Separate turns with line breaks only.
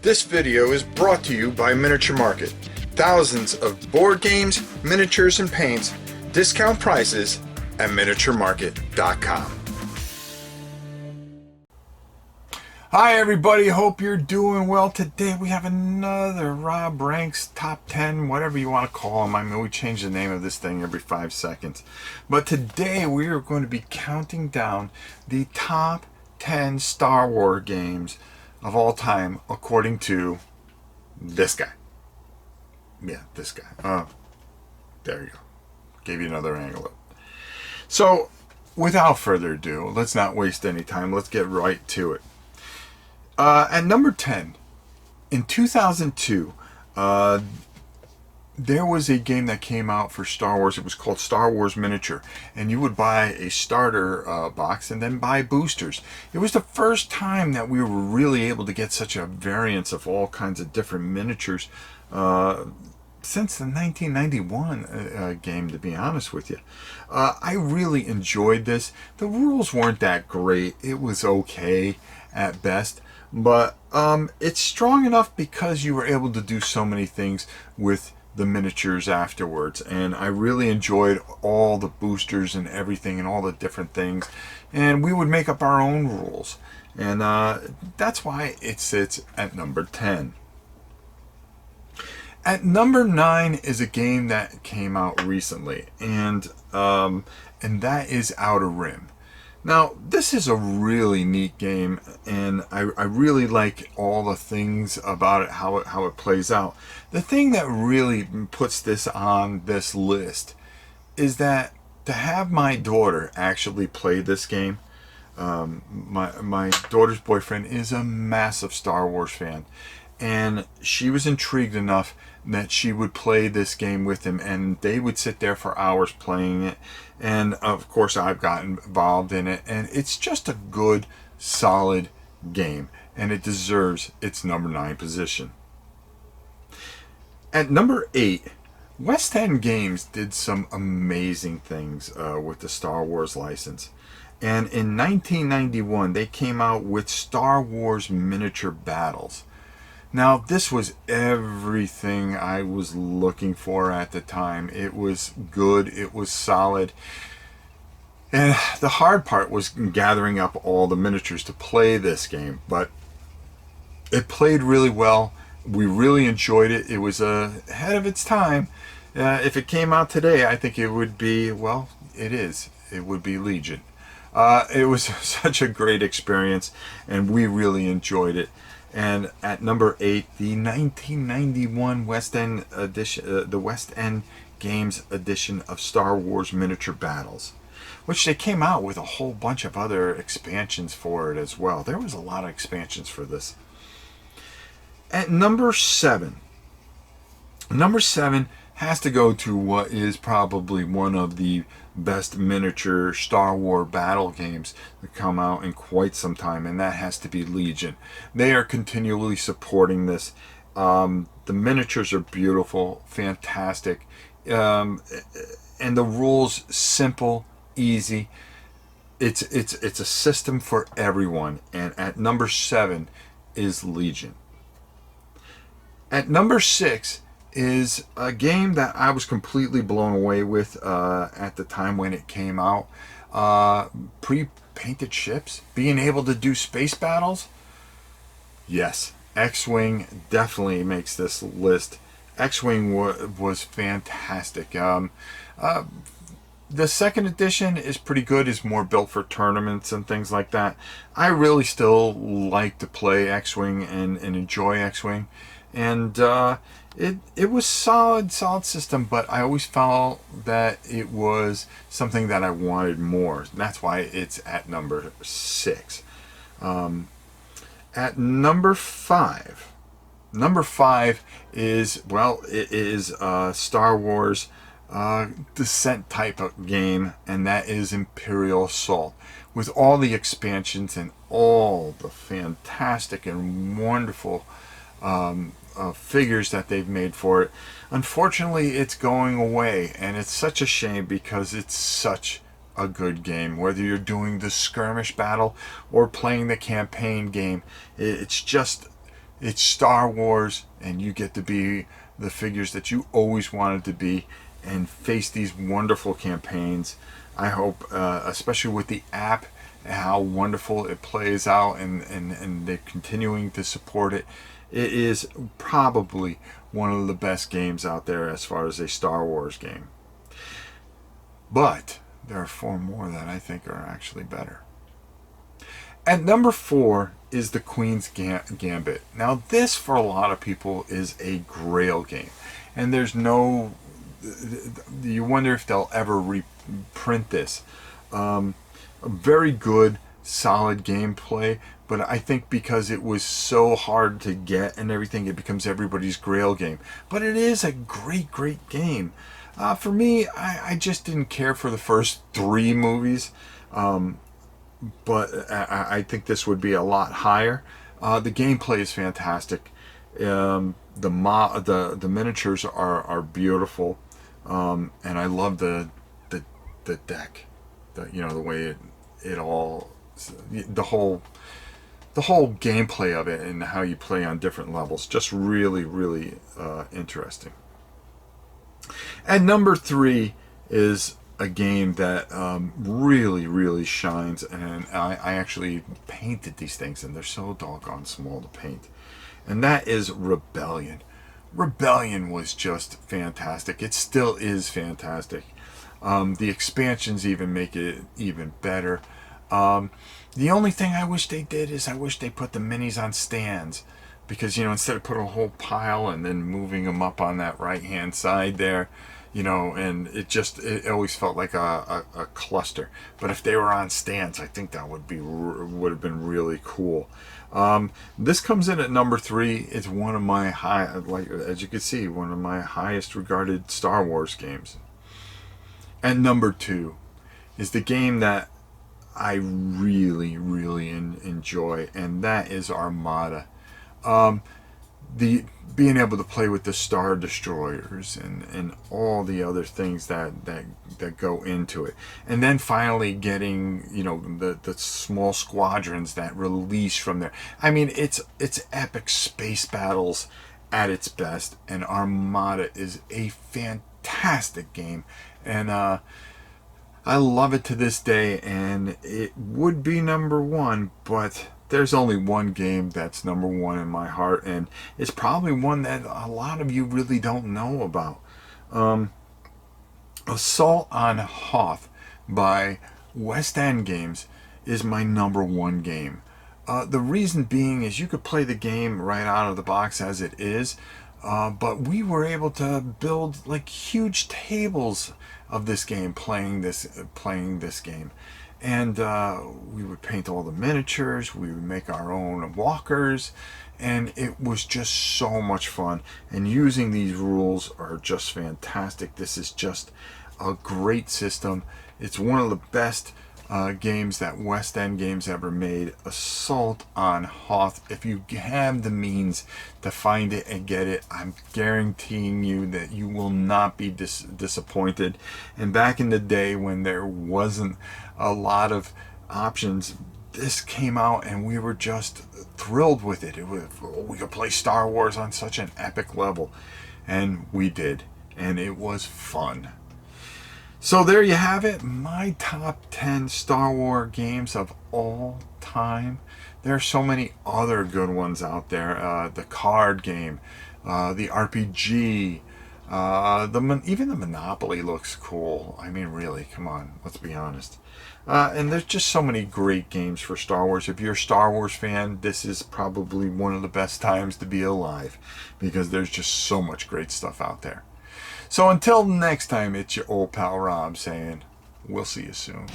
This video is brought to you by Miniature Market. Thousands of board games, miniatures, and paints, discount prices at miniaturemarket.com. Hi everybody, hope you're doing well. Today we have another Rob Ranks Top 10, whatever you want to call them. I mean, we change the name of this thing every 5 seconds. But today we are going to be counting down the top 10 Star Wars games of all time according to this guy. Yeah, this guy. Oh, there you go. Gave you another angle. So, without further ado, let's not waste any time. Let's get right to it. At number 10, in 2002, there was a game that came out for Star Wars. It was called Star Wars Miniature, and you would buy a starter box and then buy boosters. It was the first time that we were really able to get such a variance of all kinds of different miniatures since the 1991 game, to be honest with you. I really enjoyed this. The rules weren't that great. It was okay at best. But it's strong enough because you were able to do so many things with the miniatures afterwards. And I really enjoyed all the boosters and everything and all the different things. And we would make up our own rules. And that's why it sits at number 10. At number 9 is a game that came out recently. And that is Outer Rim. Now, this is a really neat game, and I really like all the things about it, how it plays out. The thing that really puts this on this list is that to have my daughter actually play this game, my daughter's boyfriend is a massive Star Wars fan, and she was intrigued enough that she would play this game with him, and they would sit there for hours playing it. And of course I've gotten involved in it, and it's just a good, solid game, and it deserves its number 9 position. At number 8, West End Games did some amazing things with the Star Wars license. And in 1991 they came out with Star Wars Miniature Battles. Now, this was everything I was looking for at the time. It was good, it was solid. And the hard part was gathering up all the miniatures to play this game. But it played really well. We really enjoyed it. It was ahead of its time. If it came out today, I think it would be, well, it is. It would be Legion. It was such a great experience, and we really enjoyed it. And at number 8, the 1991 West End edition, the West End Games edition of Star Wars Miniature Battles, which they came out with a whole bunch of other expansions for it as well. There was a lot of expansions for this. At number 7, number 7 has to go to what is probably one of the best miniature Star Wars battle games that come out in quite some time, and that has to be Legion. They are continually supporting this. The miniatures are beautiful, fantastic, and the rules simple, easy. It's a system for everyone. And at number 7 is Legion. At number 6 is a game that I was completely blown away with at the time when it came out. Pre-painted ships, being able to do space battles. Yes, X-Wing definitely makes this list. X-Wing was fantastic. The second edition is pretty good. It's more built for tournaments and things like that. I really still like to play X-Wing and enjoy X-Wing. And it was solid system, but I always felt that it was something that I wanted more. That's why it's at number 6. At number 5, number 5 is, well, it is Star Wars Descent type of game, and that is Imperial Assault, with all the expansions and all the fantastic and wonderful figures that they've made for it. Unfortunately, it's going away, and it's such a shame because it's such a good game. Whether you're doing the skirmish battle or playing the campaign game, it's just It's Star Wars, and you get to be the figures that you always wanted to be and face these wonderful campaigns. I hope, especially with the app, how wonderful it plays out, and they're continuing to support it. It is probably one of the best games out there as far as a Star Wars game. But there are 4 more that I think are actually better. At number 4 is the Queen's Gambit. Now, this for a lot of people is a grail game, and there's no. You wonder if they'll ever reprint this. A very good, solid gameplay, but I think because it was so hard to get and everything, it becomes everybody's grail game. But it is a great, great game. For me, I just didn't care for the first 3 movies. But I think this would be a lot higher. The gameplay is fantastic. The miniatures are beautiful, and I love the deck. The way it all, the whole gameplay of it and how you play on different levels, just really, really interesting. At number 3 is a game that really, really shines, and I actually painted these things, and they're so doggone small to paint. And that is Rebellion. Rebellion was just fantastic. It still is fantastic. The expansions even make it even better. The only thing I wish they did is I wish they put the minis on stands, because instead of putting a whole pile and then moving them up on that right hand side there, and it always felt like a cluster. But if they were on stands, I think that would have been really cool. This comes in at number 3. It's one of my as you can see, one of my highest regarded Star Wars games. And number 2 is the game that I really, really enjoy, and that is Armada. The being able to play with the Star Destroyers and all the other things that go into it, and then finally getting the small squadrons that release from there. I mean, it's epic space battles at its best, and Armada is a fantastic game, and I love it to this day, and it would be number 1, but there's only one game that's number 1 in my heart, and it's probably one that a lot of you really don't know about. Assault on Hoth by West End Games is my number 1 game. The reason being is you could play the game right out of the box as it is, but we were able to build like huge tables of this game, playing this game. And we would paint all the miniatures, we would make our own walkers, and it was just so much fun. And using these rules are just fantastic. This is just a great system. It's one of the best games that West End Games ever made. Assault on Hoth. If you have the means to find it and get it, I'm guaranteeing you that you will not be disappointed. And back in the day when there wasn't a lot of options, this came out and we were just thrilled with it. We could play Star Wars on such an epic level, and we did, and it was fun. So there you have it, my top 10 Star Wars games of all time. There are so many other good ones out there. The card game, the RPG, even the Monopoly looks cool. I mean, really, come on, let's be honest. And there's just so many great games for Star Wars. If you're a Star Wars fan, this is probably one of the best times to be alive, because there's just so much great stuff out there. So until next time, it's your old pal Rob saying, we'll see you soon.